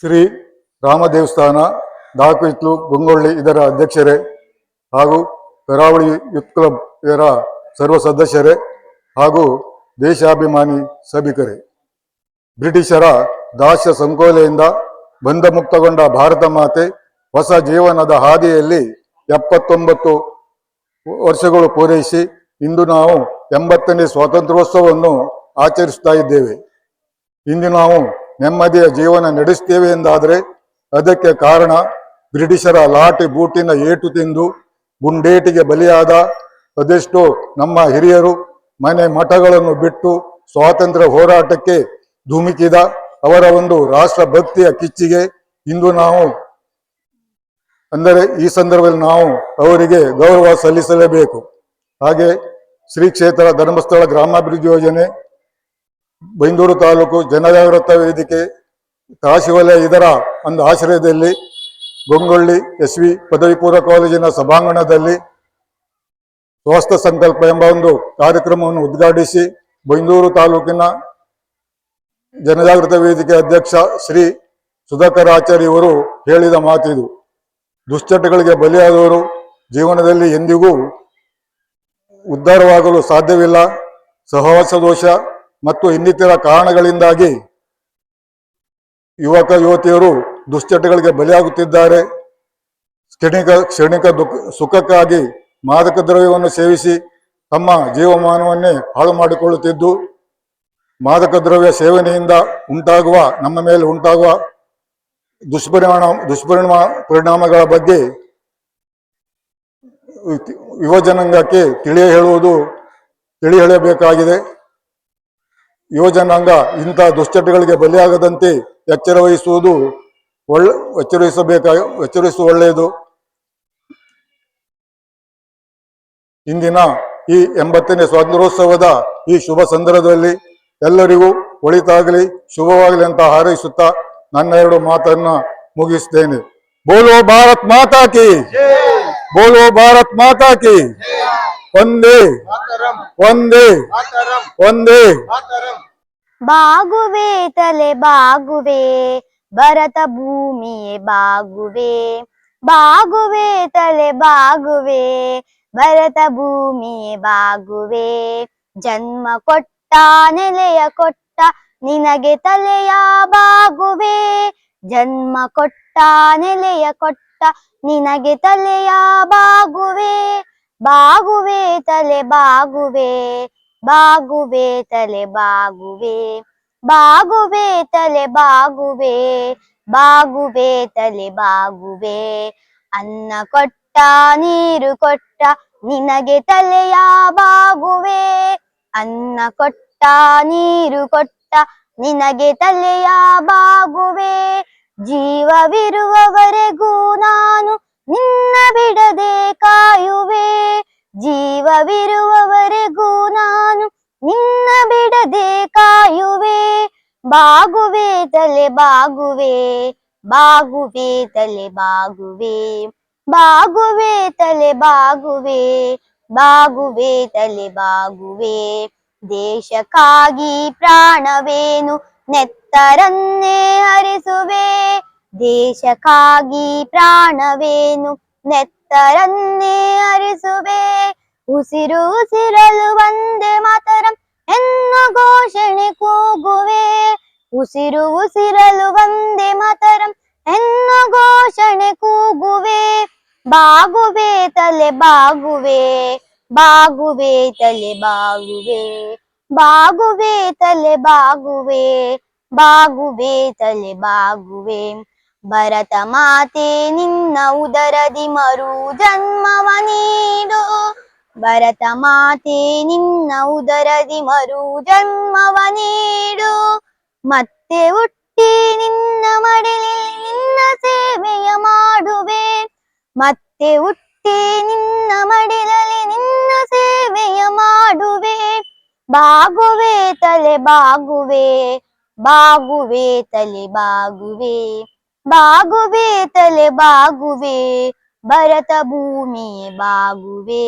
ಶ್ರೀ ರಾಮ ದೇವಸ್ಥಾನ ದಾಖಿತ್ಲು ಗುಂಗೊಳ್ಳಿ ಇದರ ಅಧ್ಯಕ್ಷರೇ ಹಾಗೂ ಕರಾವಳಿ ಯೂತ್ ಕ್ಲಬ್ ಇದರ ಸರ್ವ ಸದಸ್ಯರೇ ಹಾಗೂ ದೇಶಾಭಿಮಾನಿ ಸಭಿಕರೇ, ಬ್ರಿಟಿಷರ ದಾಸ್ಯ ಸಂಕೋಲೆಯಿಂದ ಬಂಧಮುಕ್ತಗೊಂಡ ಭಾರತ ಮಾತೆ ಹೊಸ ಜೀವನದ ಹಾದಿಯಲ್ಲಿ 79 ವರ್ಷಗಳು ಪೂರೈಸಿ ಇಂದು ನಾವು 80ನೇ ಸ್ವಾತಂತ್ರ್ಯೋತ್ಸವವನ್ನು ಆಚರಿಸ್ತಾ ಇದ್ದೇವೆ. ಇಂದು ನಾವು ನೆಮ್ಮದಿಯ ಜೀವನ ನಡೆಸ್ತೇವೆ ಎಂದಾದರೆ ಅದಕ್ಕೆ ಕಾರಣ ಬ್ರಿಟಿಷರ ಲಾಠಿ ಬೂಟಿನ ಏಟು ತಿಂದು ಗುಂಡೇಟಿಗೆ ಬಲಿಯಾದ ಅದೆಷ್ಟೋ ನಮ್ಮ ಹಿರಿಯರು ಮನೆ ಮಠಗಳನ್ನು ಬಿಟ್ಟು ಸ್ವಾತಂತ್ರ್ಯ ಹೋರಾಟಕ್ಕೆ ಧುಮುಕಿದ ಅವರ ಒಂದು ರಾಷ್ಟ್ರಭಕ್ತಿಯ ಕಿಚ್ಚಿಗೆ ಇಂದು ನಾವು ಅಂದರೆ ಈ ಸಂದರ್ಭದಲ್ಲಿ ನಾವು ಅವರಿಗೆ ಗೌರವ ಸಲ್ಲಿಸಲೇಬೇಕು. ಹಾಗೆ ಶ್ರೀ ಕ್ಷೇತ್ರ ಧರ್ಮಸ್ಥಳ ಗ್ರಾಮಾಭಿವೃದ್ಧಿ ಯೋಜನೆ, ಬೈಂದೂರು ತಾಲೂಕು ಜನಜಾಗೃತ ವೇದಿಕೆ, ಕಾಶಿವಲಯ ಇದರ ಒಂದು ಆಶ್ರಯದಲ್ಲಿ ಗೊಂಗೊಳ್ಳಿ SV ಪದವಿ ಪೂರ್ವ ಕಾಲೇಜಿನ ಸಭಾಂಗಣದಲ್ಲಿ ಸ್ವಸ್ಥ ಸಂಕಲ್ಪ ಎಂಬ ಒಂದು ಕಾರ್ಯಕ್ರಮವನ್ನು ಉದ್ಘಾಟಿಸಿ ಬೈಂದೂರು ತಾಲೂಕಿನ ಜನಜಾಗೃತ ವೇದಿಕೆ ಅಧ್ಯಕ್ಷ ಶ್ರೀ ಸುಧಾಕರ್ ಆಚಾರ್ಯ ಇವರು ಹೇಳಿದ ಮಾತಿದು. ದುಶ್ಚಟಗಳಿಗೆ ಬಲಿಯಾದವರು ಜೀವನದಲ್ಲಿ ಎಂದಿಗೂ ಉದ್ಧಾರವಾಗಲು ಸಾಧ್ಯವಿಲ್ಲ. ಸಹವಾಸ ದೋಷ ಮತ್ತು ಇನ್ನಿತರ ಕಾರಣಗಳಿಂದಾಗಿ ಯುವಕ ಯುವತಿಯರು ದುಶ್ಚಟಗಳಿಗೆ ಬಲಿಯಾಗುತ್ತಿದ್ದಾರೆ. ಕ್ಷಣಿಕ ಸುಖಕ್ಕಾಗಿ ಮಾದಕ ದ್ರವ್ಯವನ್ನು ಸೇವಿಸಿ ತಮ್ಮ ಜೀವಮಾನವನ್ನೇ ಹಾಳು ಮಾಡಿಕೊಳ್ಳುತ್ತಿದ್ದು, ಮಾದಕ ದ್ರವ್ಯ ಸೇವನೆಯಿಂದ ನಮ್ಮ ಮೇಲೆ ಉಂಟಾಗುವ ಪರಿಣಾಮಗಳ ಬಗ್ಗೆ ಯುವ ಜನಾಂಗಕ್ಕೆ ತಿಳಿ ಹೇಳಬೇಕಾಗಿದೆ. ಯುವ ಜನಾಂಗ ಇಂಥ ದುಶ್ಚಟಗಳಿಗೆ ಬಲಿಯಾಗದಂತೆ ಎಚ್ಚರಿಸುವುದು ಒಳ್ಳೆಯದು. ಇಂದಿನ ಈ 80ನೇ ಸ್ವಾತಂತ್ರ್ಯೋತ್ಸವದ ಈ ಶುಭ ಸಂದರ್ಭದಲ್ಲಿ ಎಲ್ಲರಿಗೂ ಒಳಿತಾಗಲಿ, ಶುಭವಾಗಲಿ ಅಂತ ಹಾರೈಸುತ್ತಾ ನನ್ನ 2 ಮಾತನ್ನ ಮುಗಿಸ್ತೇನೆ. ಬೋಲೋ ಭಾರತ್ ಮಾತಾ ಕಿ, ಬೋಲೋ ಭಾರತ್ ಮಾತಾ ಕಿ, ವಂದೇ ವಂದೇ ವಂದೇ. ಬಾಗುವೆ ತಲೆ ಬಾಗುವೆ, ಭರತ ಭೂಮಿಯೇ ಬಾಗುವೆ. ಬಾಗುವೆ ತಲೆ ಬಾಗುವೆ, ಭರತ ಭೂಮಿಯೇ ಬಾಗುವೆ. ಜನ್ಮ ಕೊಟ್ಟ ನೆಲೆಯ ಕೊಟ್ಟ ನಿನಗೆ ತಲೆಯ ಬಾಗುವೆ. ಜನ್ಮ ಕೊಟ್ಟ ನೆಲೆಯ ಕೊಟ್ಟ ನಿನಗೆ ತಲೆಯ ಬಾಗುವೆ. ಬಾಗುವೆ ತಲೆ ಬಾಗುವೆ, ಬಾಗುವೆ ತಲೆ ಬಾಗುವೆ. ಬಾಗುವೆ ತಲೆ ಬಾಗುವೆ, ಬಾಗುವೆ ತಲೆ ಬಾಗುವೆ. ಅನ್ನ ಕೊಟ್ಟ ನೀರು ಕೊಟ್ಟ ನಿನಗೆ ತಲೆಯ ಬಾಗುವೆ. ಅನ್ನ ಕೊಟ್ಟ ನೀರು ಕೊಟ್ಟ ನಿನಗೆ ತಲೆಯ ಬಾಗುವೆ. ಜೀವವಿರುವವರೆಗೂ ನಾನು ನಿನ್ನ ಬಿಡದೆ ಕಾಯುವೆ. ಜೀವವಿರುವವರೆಗೂ ನಾನು ನಿನ್ನ ಬಿಡದೆ ಕಾಯುವೆ. ಬಾಗುವೆ ತಲೆ ಬಾಗುವೆ, ಬಾಗುವೆ ತಲೆ ಬಾಗುವೆ. ಬಾಗುವೆ ತಲೆ ಬಾಗುವೆ, ಬಾಗುವೆ ತಲೆ ಬಾಗುವೆ. ದೇಶಕ್ಕಾಗಿ ಪ್ರಾಣವೇನು ನೆತ್ತರನ್ನೇ ಹರಿಸುವೆ. ದೇಶಕ್ಕಾಗಿ ಪ್ರಾಣವೇನು ನೆತ್ತರನ್ನೇ ಹರಿಸುವೆ. ಉಸಿರು ಉಸಿರಲು ವಂದೇ ಮಾತರಂ ಎನ್ನ ಘೋಷಣೆ ಕೂಗುವೆ. ಉಸಿರು ಉಸಿರಲು ವಂದೇ ಮಾತರಂ ಎನ್ನ ಘೋಷಣೆ ಕೂಗುವೆ. ಬಾಗುವೆ ತಲೆ ಬಾಗುವೆ, ಬಾಗುವೆ ತಲೆ ಬಾಗುವೆ. ಬಾಗುವೆ ತಲೆ ಬಾಗುವೆ, ಬಾಗುವೆ ತಲೆ ಬಾಗುವೆ. ಭರತ ಮಾತೆ ನಿನ್ನ ಉದರದಿ ಮರು ಜನ್ಮವ ನೀಡು. ಭರತ ಮಾತೆ ನಿನ್ನ ಉದರದಿ ಮರು ಜನ್ಮವ ನೀಡು. ಮತ್ತೆ ಹುಟ್ಟಿ ನಿನ್ನ ಮಡಿಲಿ ನಿನ್ನ ಸೇವೆಯ ಮಾಡುವೆ. ಮತ್ತೆ ಹುಟ್ಟಿ ನಿನ್ನ ಮಡಿಲಲ್ಲಿ ನಿನ್ನ ಸೇವೆಯ ಮಾಡುವೆ. ಬಾಗುವೆ ತಲೆ ಬಾಗುವೆ, ಬಾಗುವೆ ತಲೆ ಬಾಗುವೆ. ಬಾಗುವೆ ತಲೆ ಬಾಗುವೆ, ಭರತ ಭೂಮಿಯೇ ಬಾಗುವೆ.